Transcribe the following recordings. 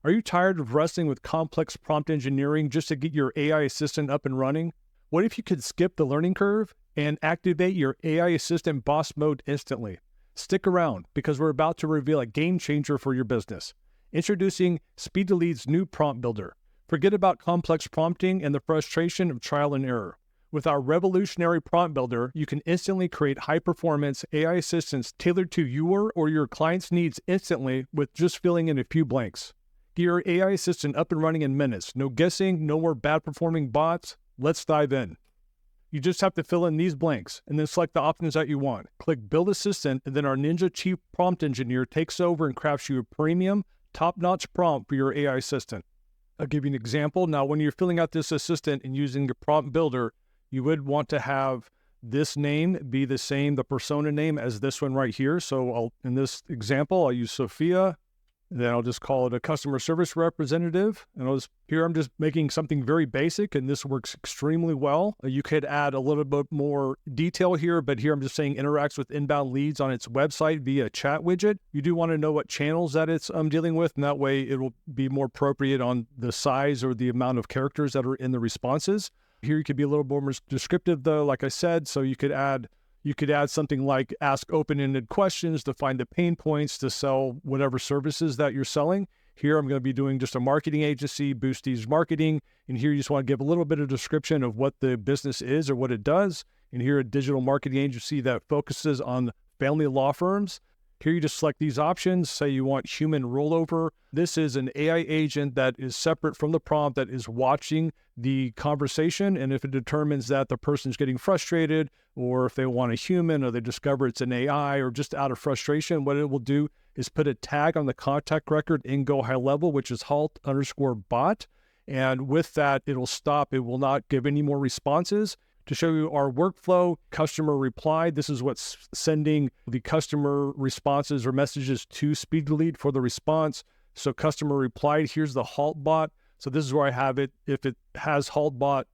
Are you tired of wrestling with complex prompt engineering just to get your AI assistant up and running? What if you could skip the learning curve and activate your AI assistant boss mode instantly? Stick around because we're about to reveal a game changer for your business. Introducing SpeedToLead's new prompt builder. Forget about complex prompting and the frustration of trial and error. With our revolutionary prompt builder, you can instantly create high-performance AI assistants tailored to your or your client's needs instantly with just filling in a few blanks. Get your AI assistant up and running in minutes. No guessing, no more bad-performing bots. Let's dive in. You just have to fill in these blanks and then select the options that you want. Click Build Assistant, and then our Ninja Chief Prompt Engineer takes over and crafts you a premium, top-notch prompt for your AI assistant. I'll give you an example. Now, when you're filling out this assistant and using your prompt builder, you would want to have this name be the same, the persona name, as this one right here. So in this example, I'll use Sophia, and then I'll just call it a customer service representative. And here I'm just making something very basic, and this works extremely well. You could add a little bit more detail here, but here I'm just saying interacts with inbound leads on its website via chat widget. You do want to know what channels that it's dealing with, and that way it will be more appropriate on the size or the amount of characters that are in the responses. Here you could be a little more descriptive though, like I said, so you could add something like ask open-ended questions to find the pain points to sell whatever services that you're selling. Here I'm going to be doing just a marketing agency, Boosties Marketing, and here you just want to give a little bit of description of what the business is or what it does. And here a digital marketing agency that focuses on family law firms. Here you just select these options, say you want human rollover. This is an AI agent that is separate from the prompt that is watching the conversation, and if it determines that the person's getting frustrated, or if they want a human, or they discover it's an AI, or just out of frustration, what it will do is put a tag on the contact record in GoHighLevel, which is halt_bot, and with that, it'll stop. It will not give any more responses. To show you our workflow, customer replied. This is what's sending the customer responses or messages to SpeedToLead for the response. So customer replied, here's the halt bot. So this is where I have it. If it has halt bot,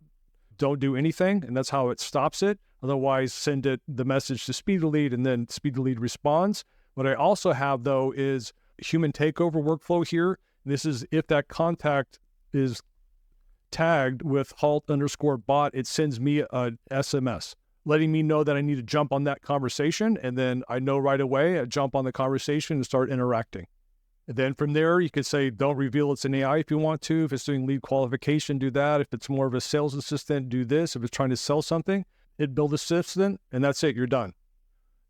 don't do anything, and that's how it stops it. Otherwise, send it the message to SpeedToLead, and then SpeedToLead responds. What I also have, though, is human takeover workflow here. This is if that contact is tagged with halt_bot, it sends me an SMS letting me know that I need to jump on that conversation, and then I know right away, I jump on the conversation and start interacting. And then from there, you could say, don't reveal it's an AI if you want to. If it's doing lead qualification, do that. If it's more of a sales assistant, do this. If it's trying to sell something, hit build assistant, and that's it, you're done.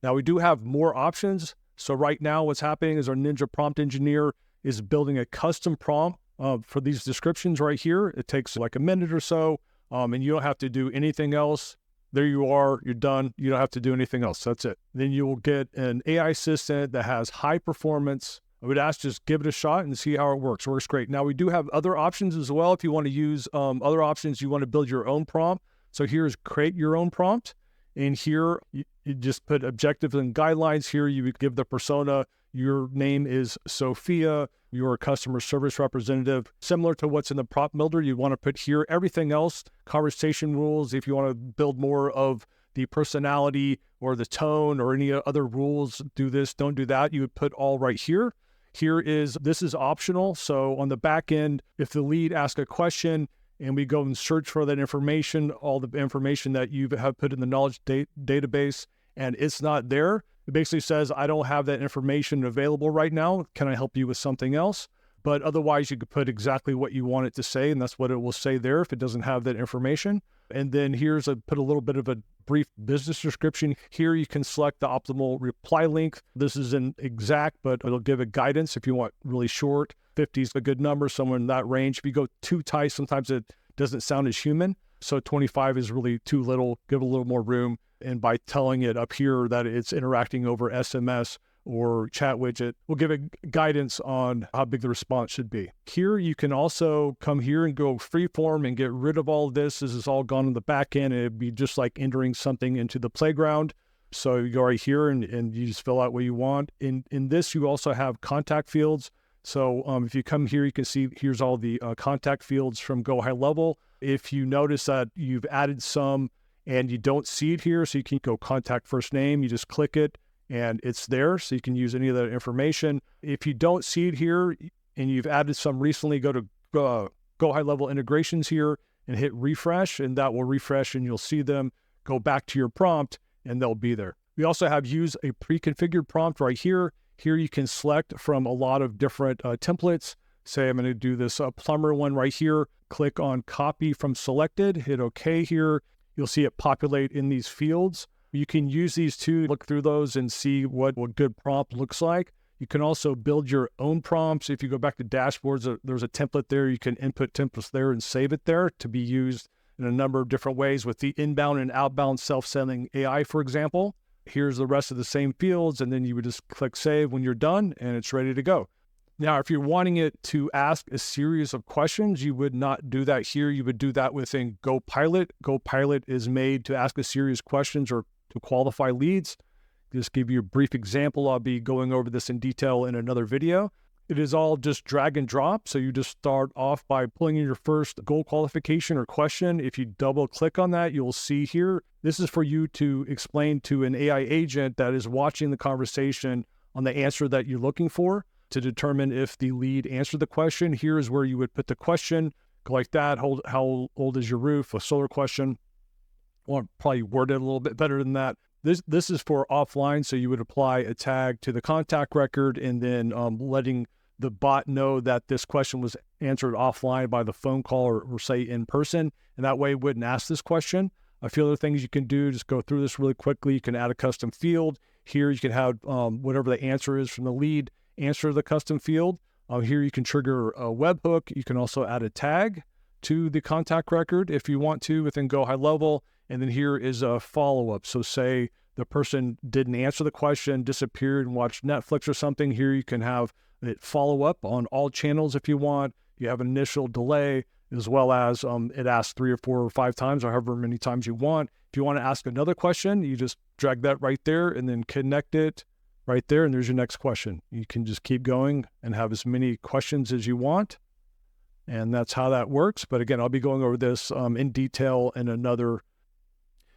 Now, we do have more options. So right now, what's happening is our Ninja Prompt Engineer is building a custom prompt for these descriptions right here. It takes like a minute or so, and you don't have to do anything else. There you are, you're done. You don't have to do anything else. That's it. Then you will get an AI assistant that has high performance. I would ask, just give it a shot and see how it works. It works great. Now, we do have other options as well. If you want to use other options, you want to build your own prompt. So here's create your own prompt. And here, you just put objectives and guidelines. Here, you would give the persona, your name is Sophia, you're a customer service representative. Similar to what's in the prompt builder, you want to put here everything else, conversation rules. If you want to build more of the personality or the tone or any other rules, do this, don't do that, you would put all right here. This is optional. So on the back end, if the lead asks a question and we go and search for that information, all the information that you have put in the knowledge database, and it's not there, it basically says, I don't have that information available right now. Can I help you with something else? But otherwise, you could put exactly what you want it to say, and that's what it will say there if it doesn't have that information. And then put a little bit of a brief business description. Here you can select the optimal reply length. This isn't exact, but it'll give a guidance if you want really short. 50 is a good number, somewhere in that range. If you go too tight, sometimes it doesn't sound as human. So 25 is really too little. Give it a little more room. And by telling it up here that it's interacting over SMS or chat widget, we'll give it guidance on how big the response should be. Here, you can also come here and go freeform and get rid of all of this. This is all gone in the back end. It'd be just like entering something into the playground. So you go right here and you just fill out what you want. In this, you also have contact fields. So if you come here, you can see here's all the contact fields from GoHighLevel. If you notice that you've added some and you don't see it here, so you can go contact first name, you just click it and it's there, so you can use any of that information. If you don't see it here, and you've added some recently, go to GoHighLevel integrations here and hit refresh, and that will refresh and you'll see them. Go back to your prompt and they'll be there. We also have use a pre-configured prompt right here. Here you can select from a lot of different templates. Say I'm going to do this plumber one right here. Click on copy from selected, hit OK here. You'll see it populate in these fields. You can use these to look through those and see what a good prompt looks like. You can also build your own prompts. If you go back to dashboards, there's a template there. You can input templates there and save it there to be used in a number of different ways with the inbound and outbound self-selling AI, for example. Here's the rest of the same fields, and then you would just click save when you're done, and it's ready to go. Now, if you're wanting it to ask a series of questions, you would not do that here. You would do that within GoPilot. GoPilot is made to ask a series of questions or to qualify leads. Just give you a brief example. I'll be going over this in detail in another video. It is all just drag and drop. So you just start off by pulling in your first goal qualification or question. If you double click on that, you'll see here, this is for you to explain to an AI agent that is watching the conversation on the answer that you're looking for to determine if the lead answered the question. Here is where you would put the question, go like that. How old is your roof? A solar question. Well, probably word it a little bit better than that. This is for offline, so you would apply a tag to the contact record and then letting the bot know that this question was answered offline by the phone call or say in person, and that way it wouldn't ask this question. A few other things you can do, just go through this really quickly. You can add a custom field. Here you can have whatever the answer is from the lead, answer the custom field. Here you can trigger a webhook. You can also add a tag to the contact record if you want to within GoHighLevel. And then here is a follow-up. So say the person didn't answer the question, disappeared and watched Netflix or something. Here you can have it follow up on all channels if you want. You have an initial delay as well as it asks 3 or 4 or 5 times or however many times you want. If you want to ask another question, you just drag that right there and then connect it right there. And there's your next question. You can just keep going and have as many questions as you want. And that's how that works. But again, I'll be going over this in detail in another.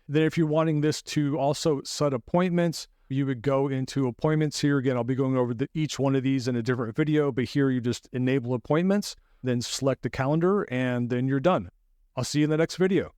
Then if you're wanting this to also set appointments, you would go into appointments here. Again, I'll be going over each one of these in a different video, but here you just enable appointments, then select the calendar, and then you're done. I'll see you in the next video.